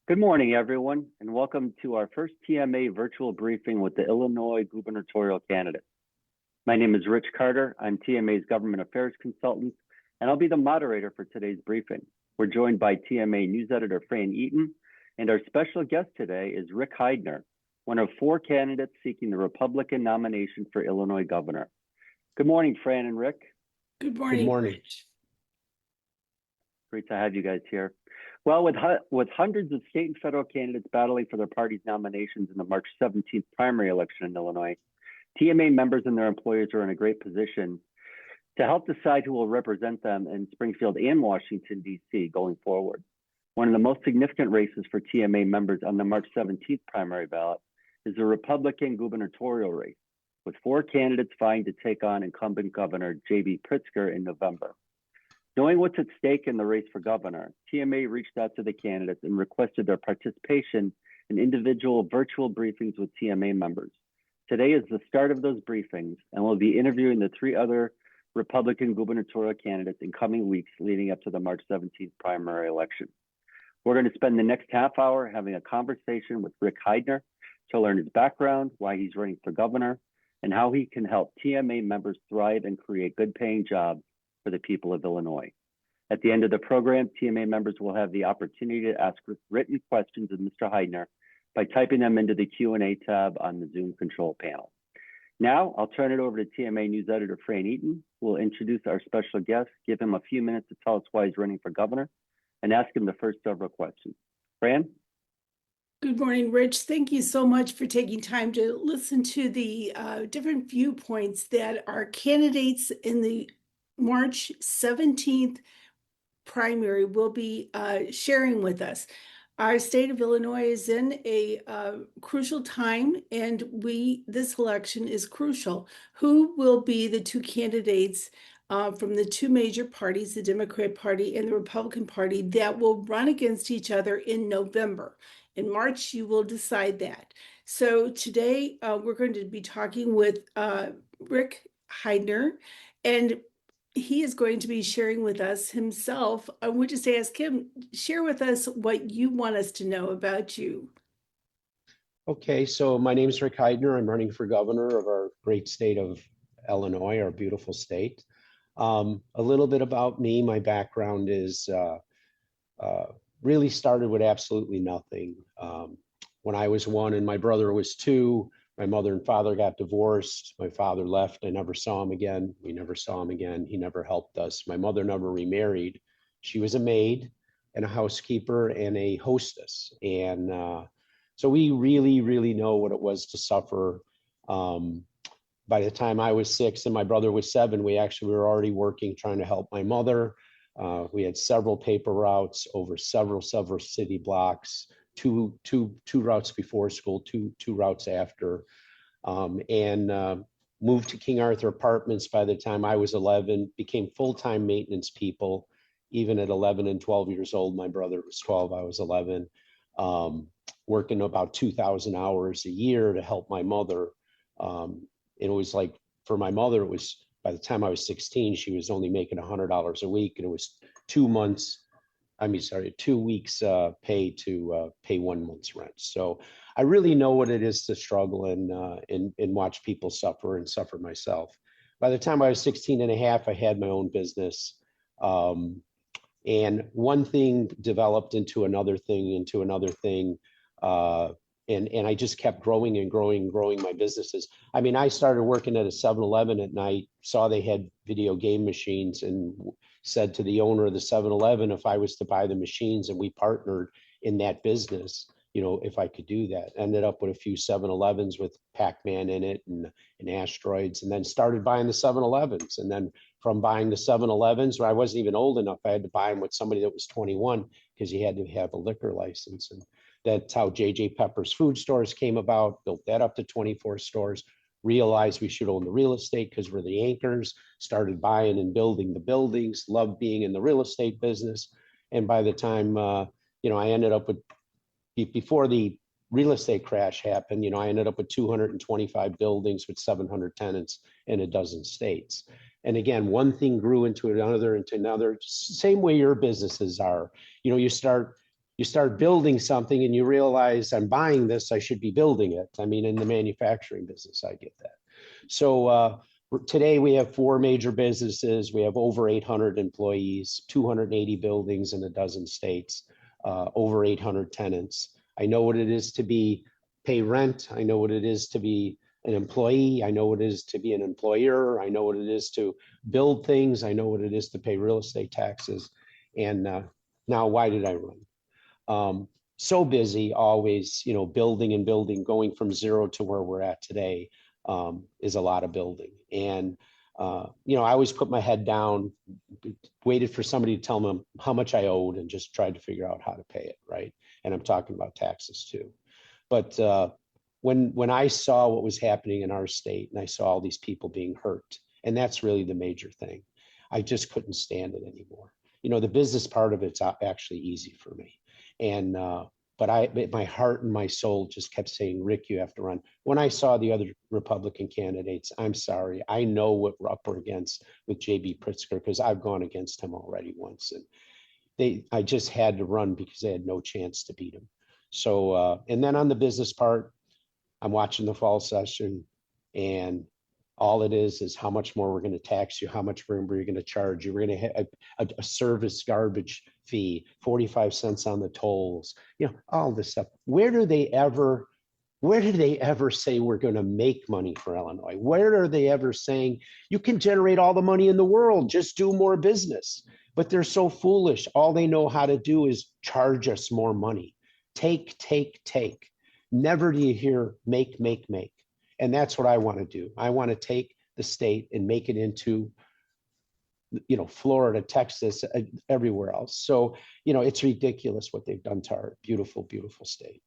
Good morning, everyone, and welcome to our first TMA virtual briefing with the Illinois gubernatorial candidates. My name is Rich Carter. I'm TMA's government affairs consultant, and I'll be the moderator for today's briefing. We're joined by TMA news editor Fran Eaton, and our special guest today is Rick Heidner, one of four candidates seeking the Republican nomination for Illinois governor. Good morning, Fran and Rick. Good morning, Rich. Great to have you guys here. Well, with hundreds of state and federal candidates battling for their party's nominations in the March 17th primary election in Illinois, TMA members and their employers are in a great position to help decide who will represent them in Springfield and Washington, D.C. going forward. One of the most significant races for TMA members on the March 17th primary ballot is the Republican gubernatorial race, with four candidates vying to take on incumbent Governor JB Pritzker in November. Knowing what's at stake in the race for governor, TMA reached out to the candidates and requested their participation in individual virtual briefings with TMA members. Today is the start of those briefings, and we'll be interviewing the three other Republican gubernatorial candidates in coming weeks leading up to the March 17th primary election. We're going to spend the next half hour having a conversation with Rick Heidner to learn his background, why he's running for governor, and how he can help TMA members thrive and create good-paying jobs for the people of Illinois. At the end of the program, TMA members will have the opportunity to ask written questions of Mr. Heidner by typing them into the Q&A tab on the Zoom control panel. Now, I'll turn it over to TMA news editor Fran Eaton, who will introduce our special guest, give him a few minutes to tell us why he's running for governor, and ask him the first several questions. Fran? Good morning, Rich. Thank you so much for taking time to listen to the different viewpoints that our candidates in the March 17th primary will be sharing with us. Our state of Illinois is in a crucial time, and this election is crucial. Who will be the two candidates from the two major parties, the Democrat Party and the Republican Party, that will run against each other in November? In March, you will decide that. So today, we're going to be talking with Rick Heidner, and he is going to be sharing with us himself. I would just ask him, share with us what you want us to know about you. Okay, so my name is Rick Heidner. I'm running for governor of our great state of Illinois, our beautiful state. A little bit about me. My background is really started with absolutely nothing. When I was one and my brother was two, my mother and father got divorced. My father left. I never saw him again. We never saw him again. He never helped us. My mother never remarried. She was a maid and a housekeeper and a hostess. And so we really know what it was to suffer. By the time I was 6 and my brother was 7, we were already working, trying to help my mother. We had several paper routes over several city blocks, two routes before school, two routes after, and moved to King Arthur Apartments by the time I was 11, became full-time maintenance people, even at 11 and 12 years old. My brother was 12, I was 11, working about 2,000 hours a year to help my mother. It was like, for my mother, it was, by the time I was 16, she was only making $100 a week, and it was 2 weeks pay to pay 1 month's rent. So I really know what it is to struggle and watch people suffer and suffer myself. By the time I was 16 and a half, I had my own business. And one thing developed into another thing, and I just kept growing and growing my businesses. I mean, I started working at a 7-Eleven at night, saw they had video game machines, and said to the owner of the 7-Eleven if I was to buy the machines, and we partnered in that business, if I could do that. Ended up with a few 7-Elevens with Pac-Man in it and asteroids, and then started buying the 7-Elevens. And then from buying the 7-Elevens, where I wasn't even old enough, I had to buy them with somebody that was 21 because you had to have a liquor license. And that's how J.J. Pepper's food stores came about, built that up to 24 stores, realized we should own the real estate because we're the anchors, started buying and building the buildings, loved being in the real estate business. And by the time, I ended up with, before the real estate crash happened, I ended up with 225 buildings with 700 tenants in a dozen states. And again, one thing grew into another, same way your businesses are. You start you start building something and you realize I'm buying this, I should be building it. I mean, in the manufacturing business, I get that. So today we have 4 major businesses. We have over 800 employees, 280 buildings in a dozen states, over 800 tenants. I know what it is to pay rent. I know what it is to be an employee. I know what it is to be an employer. I know what it is to build things. I know what it is to pay real estate taxes. And now, why did I run? So busy, always, building and building, going from zero to where we're at today is a lot of building. And, I always put my head down, waited for somebody to tell me how much I owed and just tried to figure out how to pay it, right? And I'm talking about taxes too. But when I saw what was happening in our state and I saw all these people being hurt, and that's really the major thing, I just couldn't stand it anymore. The business part of it's actually easy for me. And, but my heart and my soul just kept saying, Rick, you have to run. When I saw the other Republican candidates, I'm sorry, I know what we're up against with JB Pritzker because I've gone against him already once. And I just had to run because they had no chance to beat him. So, and then on the business part, I'm watching the fall session, and all it is how much more we're going to tax you, how much more we're going to charge you. We're going to have a service garbage fee, 45 cents on the tolls, all this stuff. Where do they ever say we're going to make money for Illinois? Where are they ever saying you can generate all the money in the world, just do more business? But they're so foolish. All they know how to do is charge us more money. Take. Never do you hear make. And that's what I want to do. I want to take the state and make it into, Florida, Texas, everywhere else. So, it's ridiculous what they've done to our beautiful, beautiful state.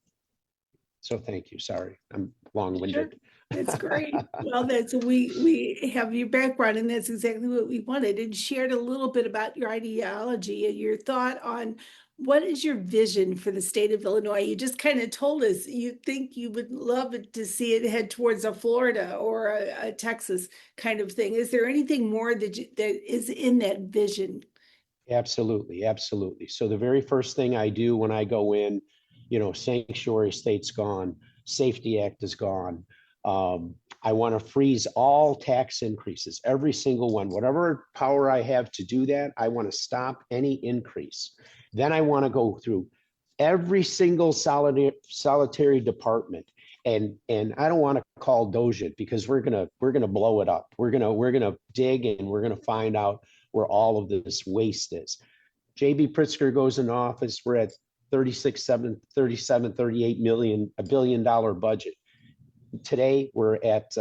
So thank you. Sorry, I'm long-winded. Sure. That's great. Well, we have your background, and that's exactly what we wanted, and shared a little bit about your ideology and your thought on what is your vision for the state of Illinois. You just kind of told us you think you would love it to see it head towards a Florida or a Texas kind of thing. Is there anything more that is in that vision? Absolutely. So the very first thing I do when I go in, sanctuary state's gone, Safety Act is gone. I want to freeze all tax increases, every single one, whatever power I have to do that. I want to stop any increase. Then I want to go through every single solitary department, and I don't want to call doge it because we're gonna blow it up. We're gonna dig and we're gonna find out where all of this waste is. JB Pritzker goes in office. We're at 37, 38 million, $1 billion budget. Today we're at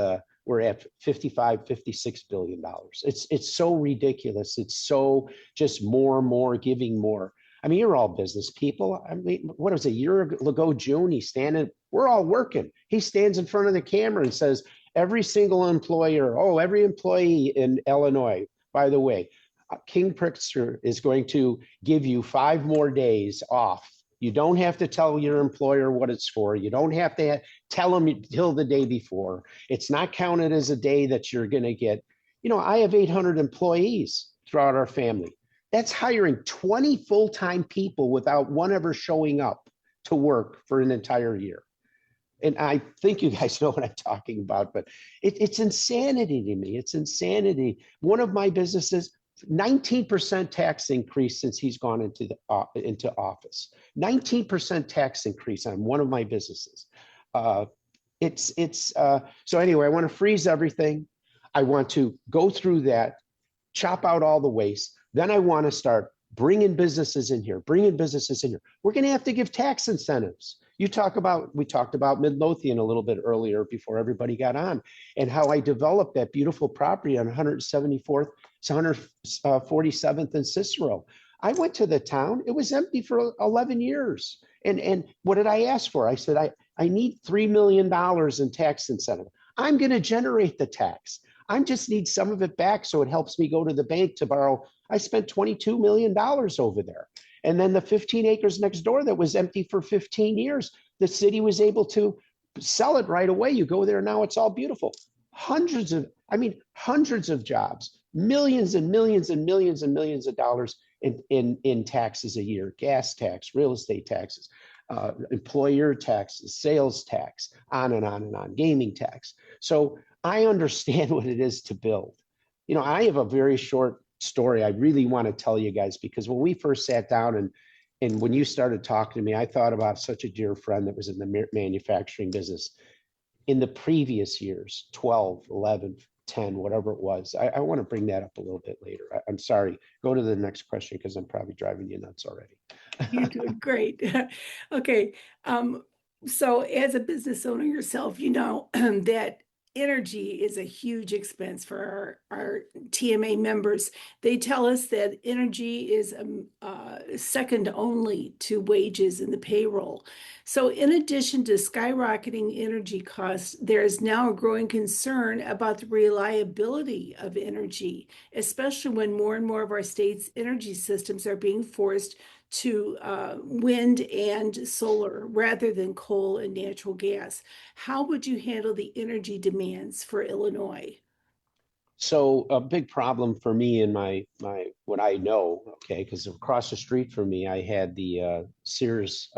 55, $56 billion. It's so ridiculous. It's so just more and more, giving more. I mean, you're all business people. I mean, what was it, a year ago, June, he's standing, we're all working. He stands in front of the camera and says, every single employer, every employee in Illinois, by the way, King Pritzker is going to give you 5 more days off. You don't have to tell your employer what it's for. You don't have to tell them till the day before. It's not counted as a day that you're going to get. I have 800 employees throughout our family. That's hiring 20 full-time people without one ever showing up to work for an entire year. And I think you guys know what I'm talking about, but it's insanity to me. It's insanity. One of my businesses, 19% tax increase since he's gone into office. 19% tax increase on one of my businesses. So anyway, I want to freeze everything. I want to go through that, chop out all the waste. Then I want to start bringing businesses in here. We're going to have to give tax incentives. We talked about Midlothian a little bit earlier before everybody got on, and how I developed that beautiful property on 174th, 147th and Cicero. I went to the town. It was empty for 11 years. And what did I ask for? I said, I need $3 million in tax incentive. I'm going to generate the tax. I just need some of it back so it helps me go to the bank to borrow. I spent $22 million over there. And then the 15 acres next door that was empty for 15 years, the city was able to sell it right away. You go there now, it's all beautiful. Hundreds of jobs. millions and millions and millions and millions of dollars in taxes a year, gas tax, real estate taxes, employer taxes, sales tax, on and on and on, gaming tax. So I understand what it is to build. You know, I have a very short story I really want to tell you guys, because when we first sat down and when you started talking to me, I thought about such a dear friend that was in the manufacturing business in the previous years, 12, 11, 10, whatever it was. I want to bring that up a little bit later. I'm sorry. Go to the next question because I'm probably driving you nuts already. You're doing great. Okay. So as a business owner yourself, you know that energy is a huge expense for our TMA members. They tell us that energy is second only to wages in the payroll. So in addition to skyrocketing energy costs, there is now a growing concern about the reliability of energy, especially when more and more of our state's energy systems are being forced to wind and solar rather than coal and natural gas. How would you handle the energy demands for Illinois? So a big problem for me in my what I know, okay, because across the street from me, I had the Sears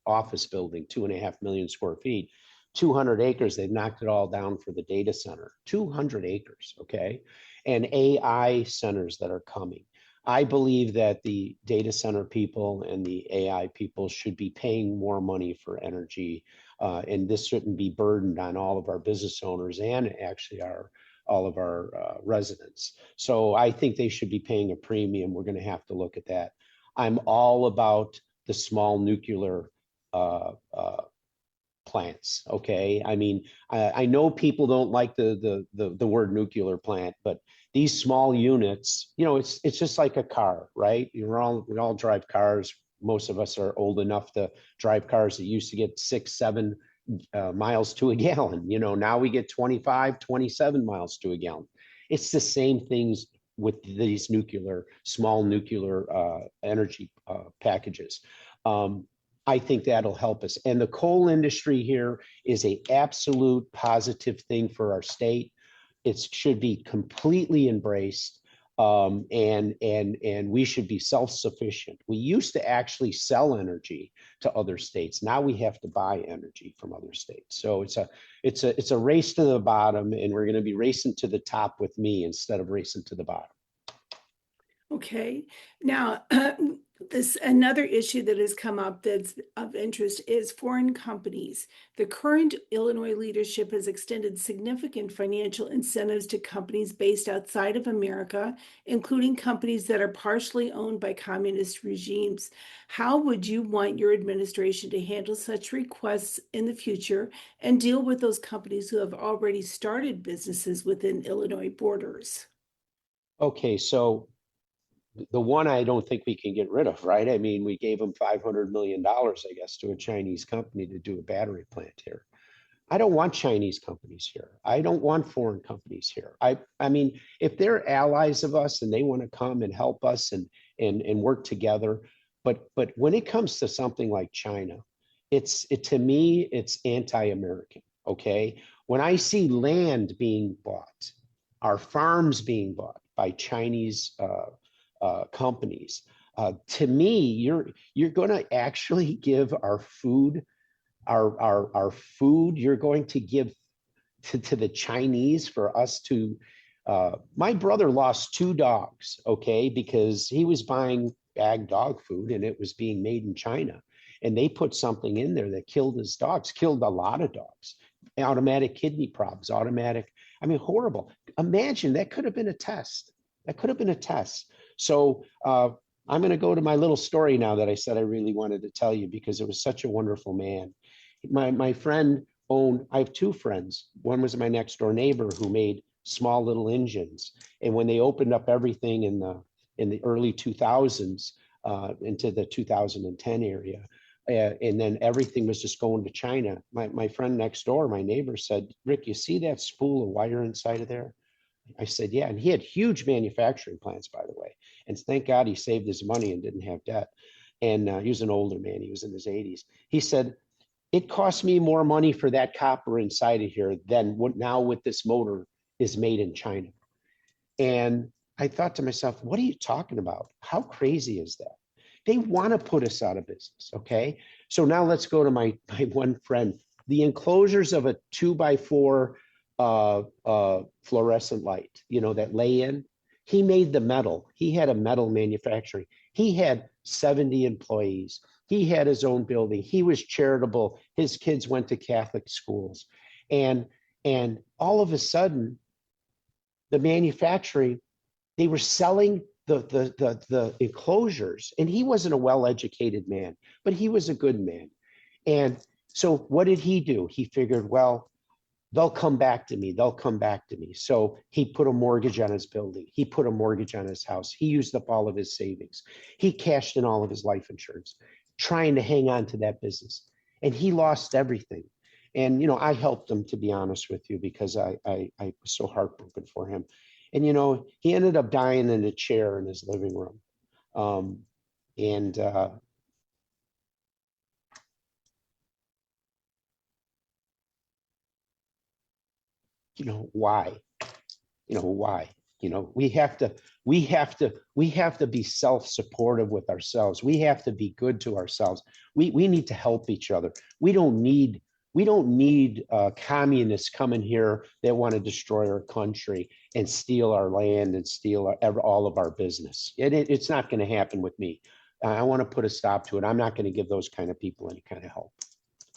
office building, 2.5 million square feet, 200 acres. They've knocked it all down for the data center, 200 acres, okay, and AI centers that are coming. I believe that the data center people and the AI people should be paying more money for energy, and this shouldn't be burdened on all of our business owners and actually all of our residents. So I think they should be paying a premium. We're going to have to look at that. I'm all about the small nuclear plants. Okay, I mean, I know people don't like the word nuclear plant, but these small units, you know, it's just like a car, right? We all drive cars. Most of us are old enough to drive cars that used to get 6, 7 miles to a gallon. You know, now we get 25, 27 miles to a gallon. It's the same things with these small nuclear energy packages. I think that'll help us. And the coal industry here is an absolute positive thing for our state. It should be completely embraced, and we should be self-sufficient. We used to actually sell energy to other states. Now we have to buy energy from other states. So it's a race to the bottom, and we're going to be racing to the top with me instead of racing to the bottom. Okay. Now, another issue that has come up that's of interest is foreign companies. The current Illinois leadership has extended significant financial incentives to companies based outside of America, including companies that are partially owned by communist regimes. How would you want your administration to handle such requests in the future and deal with those companies who have already started businesses within Illinois borders? Okay, so the one I don't think we can get rid of, right? I mean, we gave them $500 million, I guess, to a Chinese company to do a battery plant here. I don't want Chinese companies here. I don't want foreign companies here. I mean, if they're allies of us and they want to come and help us and work together, but when it comes to something like China, to me, it's anti-American, okay? When I see land being bought, our farms being bought by Chinese companies. To me, you're going to actually give our food, our food. You're going to give to the Chinese for us to. My brother lost 2 dogs, okay, because he was buying bagged dog food and it was being made in China, and they put something in there that killed his dogs, killed a lot of dogs, automatic kidney problems, I mean, horrible. Imagine that could have been a test. That could have been a test. So I'm going to go to my little story now that I said I really wanted to tell you because it was such a wonderful man. My friend I have 2 friends. One was my next door neighbor who made small little engines. And when they opened up everything in the early 2000s into the 2010 area, and then everything was just going to China. My friend next door, my neighbor said, "Rick, you see that spool of wire inside of there?" I said, "Yeah." And he had huge manufacturing plants, by the way. And thank God he saved his money and didn't have debt. And he was an older man. He was in his 80s. He said, "It cost me more money for that copper inside of here than what now with this motor is made in China." And I thought to myself, what are you talking about? How crazy is that? They want to put us out of business. Okay. So now let's go to my one friend. The enclosures of a 2x4 fluorescent light, that lay in. He made the metal. He had a metal manufacturing. He had 70 employees. He had his own building. He was charitable. His kids went to Catholic schools. And all of a sudden, the manufacturing, they were selling the enclosures, and he wasn't a well-educated man, but he was a good man. And so what did he do? He figured, well, they'll come back to me. They'll come back to me. So he put a mortgage on his building. He put a mortgage on his house. He used up all of his savings. He cashed in all of his life insurance, trying to hang on to that business. And he lost everything. And, I helped him, to be honest with you, because I was so heartbroken for him. And, he ended up dying in a chair in his living room. Why? Why? We have to be self-supportive with ourselves. We have to be good to ourselves. We need to help each other. We don't need communists coming here that want to destroy our country and steal our land and steal all of our business. It's not going to happen with me. I want to put a stop to it. I'm not going to give those kind of people any kind of help.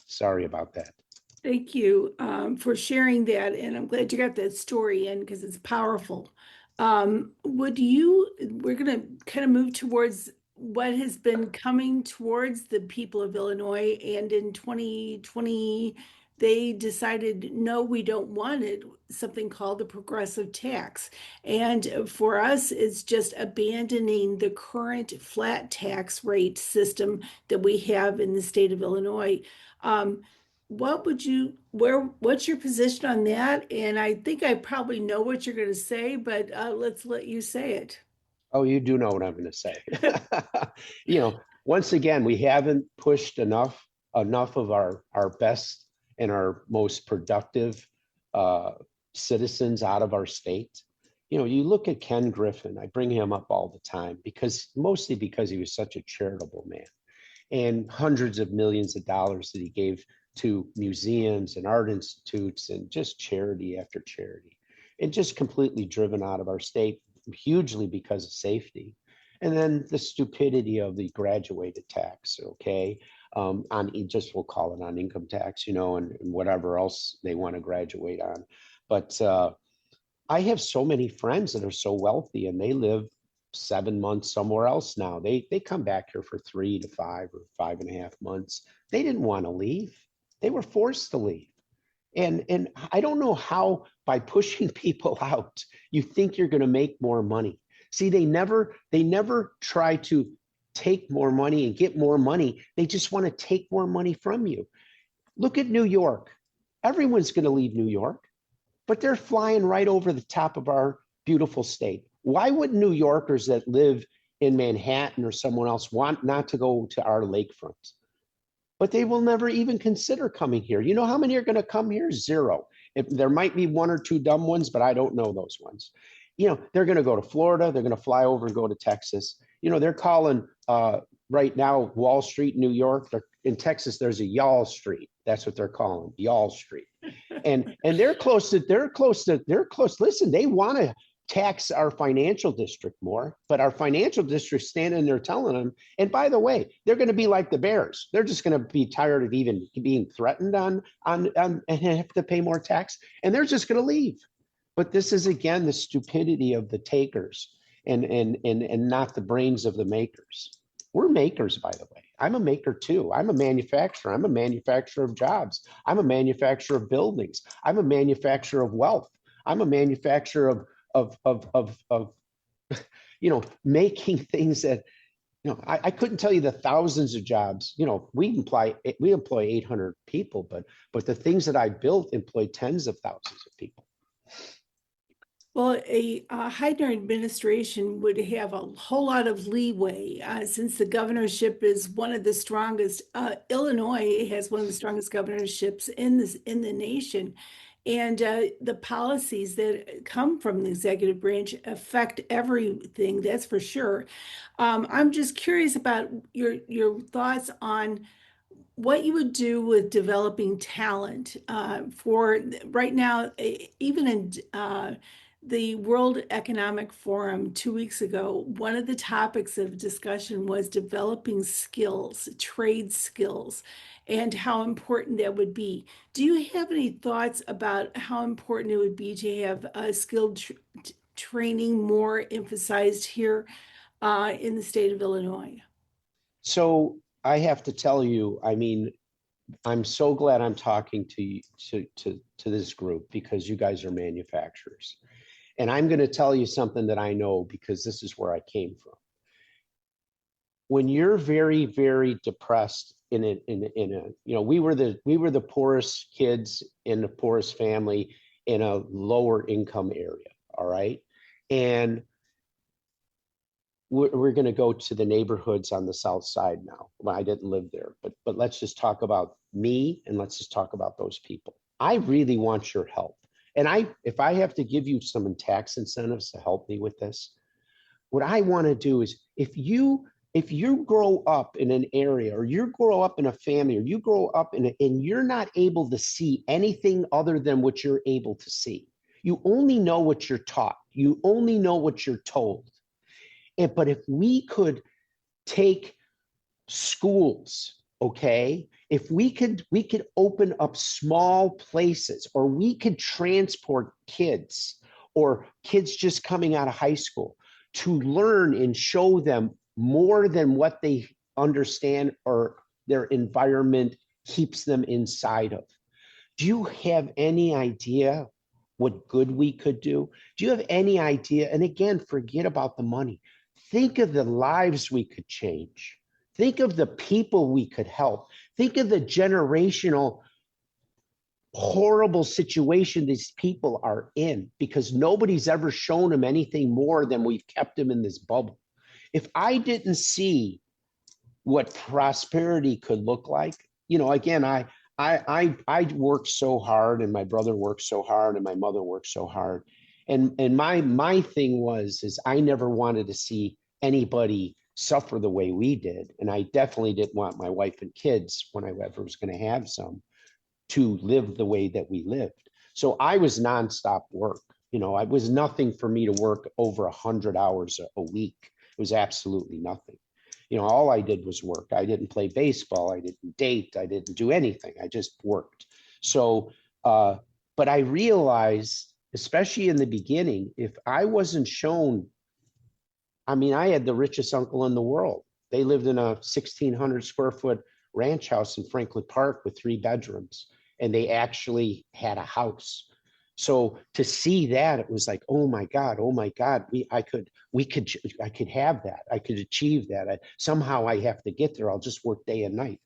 Sorry about that. Thank you for sharing that, and I'm glad you got that story in because it's powerful. We're going to kind of move towards what has been coming towards the people of Illinois, and in 2020, they decided, no, we don't want it, something called the progressive tax. And for us, it's just abandoning the current flat tax rate system that we have in the state of Illinois. What's your position on that? And I think I probably know what you're going to say, but let's let you say it. Oh, you do know what I'm going to say. Once again, we haven't pushed enough of our best and our most productive citizens out of our state. You look at Ken Griffin. I bring him up all the time mostly because he was such a charitable man, and hundreds of millions of dollars that he gave to museums and art institutes and just charity after charity, and just completely driven out of our state hugely because of safety. And then the stupidity of the graduated tax, okay, we'll call it on income tax, and whatever else they want to graduate on. But I have so many friends that are so wealthy, and they live 7 months somewhere else now. They come back here for 3 to 5 or 5.5 months. They didn't want to leave. They were forced to leave. And I don't know how, by pushing people out, you think you're going to make more money. See, they never try to take more money and get more money. They just want to take more money from you. Look at New York. Everyone's going to leave New York, but they're flying right over the top of our beautiful state. Why would New Yorkers that live in Manhattan or someone else want not to go to our lakefront? But they will never even consider coming here. You know how many are going to come here? 0. There might be 1 or 2 dumb ones, but I don't know those ones. They're going to go to Florida. They're going to fly over and go to Texas. They're calling right now Wall Street, New York. In Texas, there's a Y'all Street. That's what they're calling, Y'all Street. And they're close. Listen, they want to tax our financial district more, but our financial district standing there telling them, and by the way, they're going to be like the bears. They're just going to be tired of even being threatened on and have to pay more tax, and they're just going to leave. But this is, again, the stupidity of the takers and not the brains of the makers. We're makers, by the way. I'm a maker too. I'm a manufacturer. I'm a manufacturer of jobs. I'm a manufacturer of buildings. I'm a manufacturer of wealth. I'm a manufacturer of making things that, I couldn't tell you the thousands of jobs. We employ 800 people, but the things that I built employ tens of thousands of people. Well, a Heidner administration would have a whole lot of leeway since the governorship is one of the strongest. Illinois has one of the strongest governorships in the nation, And the policies that come from the executive branch affect everything, that's for sure. I'm just curious about your thoughts on what you would do with developing talent for right now, even in the World Economic Forum 2 weeks ago, one of the topics of discussion was developing skills, trade skills, and how important that would be. Do you have any thoughts about how important it would be to have skilled training more emphasized here in the state of Illinois? So I have to tell you, I mean, I'm so glad I'm talking to this group because you guys are manufacturers. And I'm going to tell you something that I know because this is where I came from. When you're very, very depressed in a, you know, we were the poorest kids in the poorest family in a lower income area. All right. And we're going to go to the neighborhoods on the south side now. Well, I didn't live there, but let's just talk about me and let's just talk about those people. I really want your help. And if I have to give you some tax incentives to help me with this, what I want to do is if you grow up in an area or you grow up in a family or you grow up and you're not able to see anything other than what you're able to see, you only know what you're taught. You only know what you're told. But if we could take schools, okay, if we could open up small places, or we could transport kids or kids just coming out of high school to learn and show them more than what they understand or their environment keeps them inside of. Do you have any idea what good we could do? Do you have any idea? And again, forget about the money. Think of the lives we could change. Think of the people we could help. Think of the generational horrible situation these people are in because nobody's ever shown them anything more than we've kept them in this bubble. If I didn't see what prosperity could look like, you know, again, I worked so hard and my brother worked so hard and my mother worked so hard. And my thing is I never wanted to see anybody suffer the way we did. And I definitely didn't want my wife and kids, when I ever was going to have some, to live the way that we lived. So I was nonstop work. You know, it was nothing for me to work over 100 hours a week. It was absolutely nothing. You know, all I did was work. I didn't play baseball. I didn't date. I didn't do anything. I just worked. So, but I realized, especially in the beginning, if I wasn't shown, I mean, I had the richest uncle in the world. They lived in a 1,600 square foot ranch house in Franklin Park with 3 bedrooms, and they actually had a house. So to see that, it was like, oh my God, I could have that. I could achieve that. Somehow I have to get there. I'll just work day and night.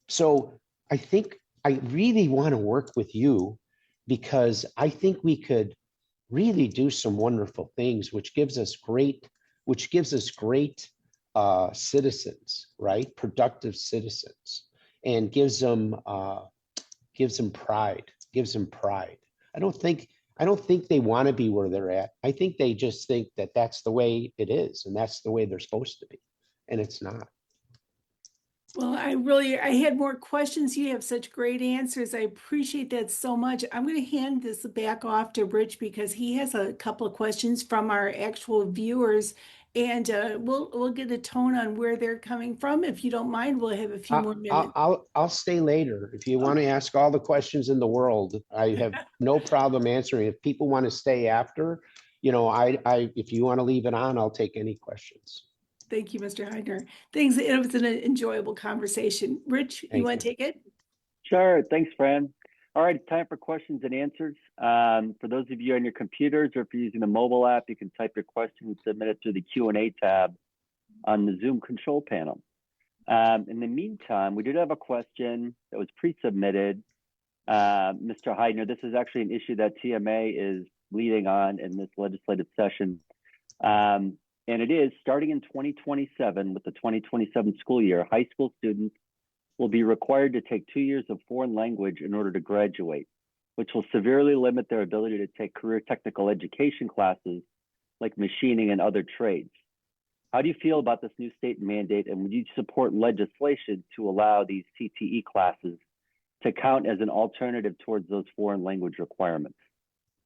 So I think I really want to work with you because I think we could really do some wonderful things, which gives us great citizens, right? Productive citizens, and gives them pride. I don't think they want to be where they're at. I think they just think that that's the way it is, and that's the way they're supposed to be, and it's not. Well, I had more questions. You have such great answers. I appreciate that so much. I'm going to hand this back off to Rich because he has a couple of questions from our actual viewers, and we'll get a tone on where they're coming from. If you don't mind, we'll have a few more minutes. I'll stay later. If you want to ask all the questions in the world, I have no problem answering. If people want to stay after, you know, if you want to leave it on, I'll take any questions. Thank you, Mr. Heidner. Thanks. It was an enjoyable conversation. Rich, you want to take it? Sure. Thanks, Fran. All right, time for questions and answers. For those of you on your computers, or if you're using the mobile app, you can type your question and submit it through the Q&A tab on the Zoom control panel. In the meantime, we did have a question that was pre-submitted. Mr. Heidner, this is actually an issue that TMA is leading on in this legislative session. And it is, starting in 2027, with the 2027 school year, high school students will be required to take 2 years of foreign language in order to graduate. which will severely limit their ability to take career technical education classes like machining and other trades. How do you feel about this new state mandate, and would you support legislation to allow these CTE classes to count as an alternative towards those foreign language requirements?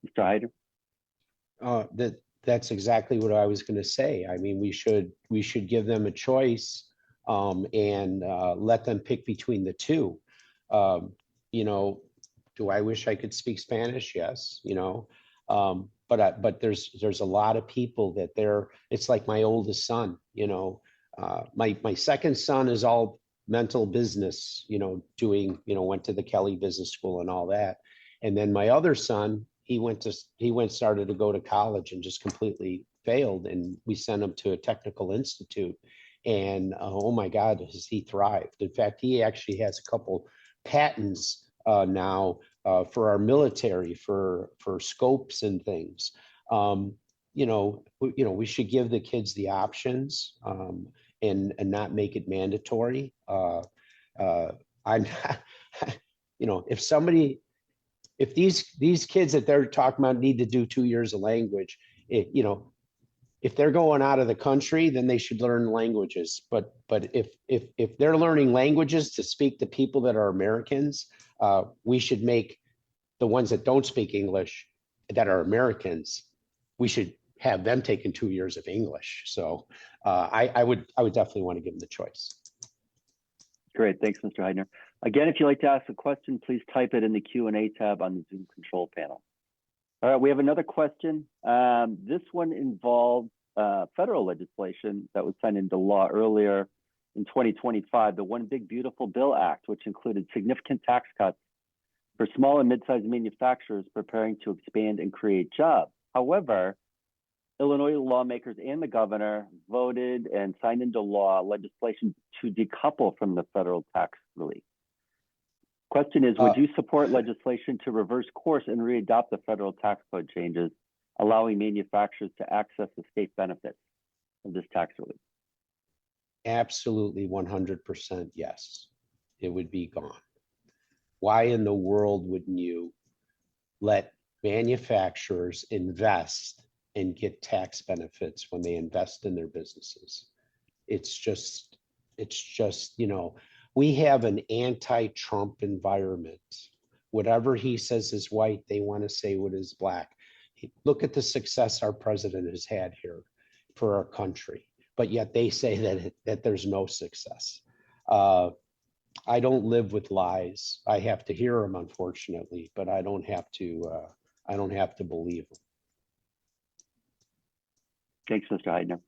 Mr. Heidner? That's exactly what I was going to say. I mean, we should give them a choice and let them pick between the two. You know, do I wish I could speak Spanish? Yes. You know, but there's a lot of people that it's like my oldest son. You know, my second son is all mental business. You know, went to the Kelly Business School and all that, and then my other son, started to go to college and just completely failed, and we sent him to a technical institute, and oh my God, has he thrived. In fact, he actually has a couple patents now for our military for scopes and things. We should give the kids the options and not make it mandatory. I'm not, if these kids that they're talking about need to do 2 years of language, if they're going out of the country, then they should learn languages. But if they're learning languages to speak to people that are Americans, we should make the ones that don't speak English that are Americans, we should have them taking 2 years of English. So I would definitely want to give them the choice. Great, thanks, Mr. Heidner. Again, if you'd like to ask a question, please type it in the Q&A tab on the Zoom control panel. All right, we have another question. This one involves federal legislation that was signed into law earlier in 2025, the One Big Beautiful Bill Act, which included significant tax cuts for small and mid-sized manufacturers preparing to expand and create jobs. However, Illinois lawmakers and the governor voted and signed into law legislation to decouple from the federal tax relief. Question is, would you support legislation to reverse course and readopt the federal tax code changes, allowing manufacturers to access the state benefits of this tax relief? Absolutely, 100% yes. It would be gone. Why in the world wouldn't you let manufacturers invest and get tax benefits when they invest in their businesses? It's just, we have an anti-Trump environment. Whatever he says is white, they want to say what is black. Look at the success our president has had here for our country, but yet they say that there's no success. I don't live with lies. I have to hear them, unfortunately, but I don't have to believe them. Thanks, Mr. Heidner.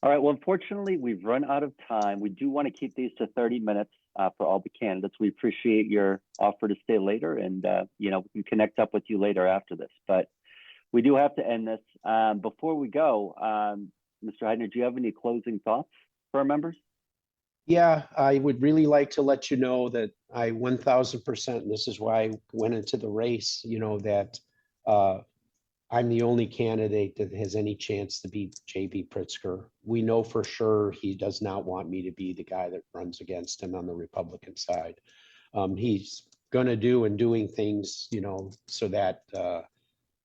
All right, well, unfortunately, we've run out of time. We do want to keep these to 30 minutes for all the candidates. We appreciate your offer to stay later, and we can connect up with you later after this. But we do have to end this. Before we go, Mr. Heidner, do you have any closing thoughts for our members? Yeah, I would really like to let you know that I 1000%, and this is why I went into the race, that I'm the only candidate that has any chance to beat JB Pritzker. We know for sure he does not want me to be the guy that runs against him on the Republican side. He's going to doing things, so that,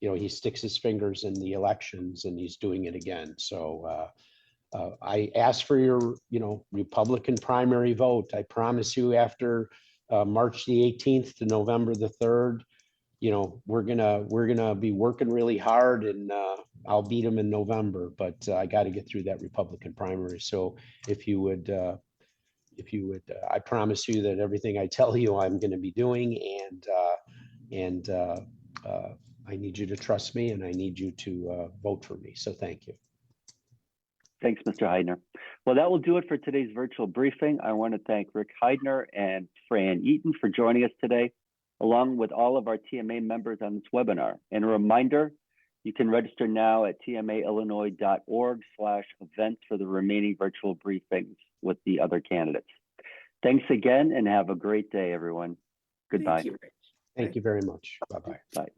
he sticks his fingers in the elections, and he's doing it again. So I ask for your, Republican primary vote. I promise you after March the 18th to November the 3rd, we're gonna be working really hard, and I'll beat him in November, but I got to get through that Republican primary. So if you would, I promise you that everything I tell you I'm going to be doing, and I need you to trust me, and I need you to vote for me. So thank you. Thanks, Mr. Heidner. Well, that will do it for today's virtual briefing. I want to thank Rick Heidner and Fran Eaton for joining us today, along with all of our TMA members on this webinar. And a reminder, you can register now at tmaillinois.org/events for the remaining virtual briefings with the other candidates. Thanks again, and have a great day, everyone. Goodbye. Thank you, Rich. Thank you very much. Bye-bye. Bye.